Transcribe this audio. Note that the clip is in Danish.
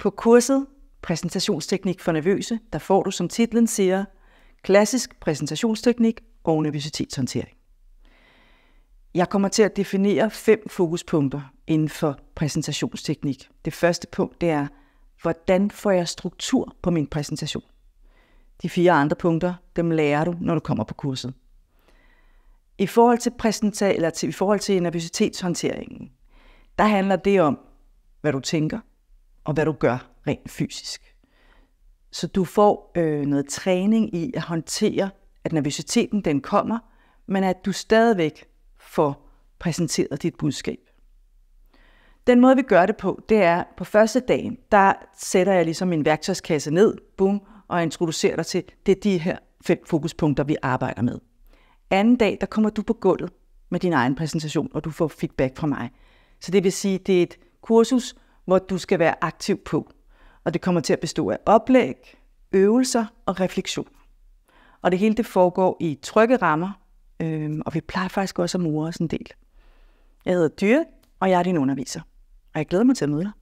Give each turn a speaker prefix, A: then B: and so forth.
A: På kurset Præsentationsteknik for nervøse, der får du, som titlen siger, klassisk præsentationsteknik og nervøsitetshåndtering. Jeg kommer til at definere 5 fokuspunkter inden for præsentationsteknik. Det første punkt, det er, hvordan får jeg struktur på min præsentation? De 4 andre punkter, dem lærer du, når du kommer på kurset. I forhold til nervøsitetshåndteringen, der handler det om, hvad du tænker og hvad du gør rent fysisk. Så du får noget træning i at håndtere, at nervøsiteten den kommer, men at du stadigvæk får præsenteret dit budskab. Den måde vi gør det på, det er på første dagen, der sætter jeg ligesom min værktøjskasse ned, boom, og introducerer dig til, det er de her 5 fokuspunkter, vi arbejder med. Anden dag, der kommer du på gulvet med din egen præsentation, og du får feedback fra mig. Så det vil sige, det er et kursus, hvor du skal være aktiv på. Og det kommer til at bestå af oplæg, øvelser og refleksion. Og det hele det foregår i trygge rammer, og vi plejer faktisk også at more os en del. Jeg hedder Dyre, og jeg er din underviser. Og jeg glæder mig til at møde dig.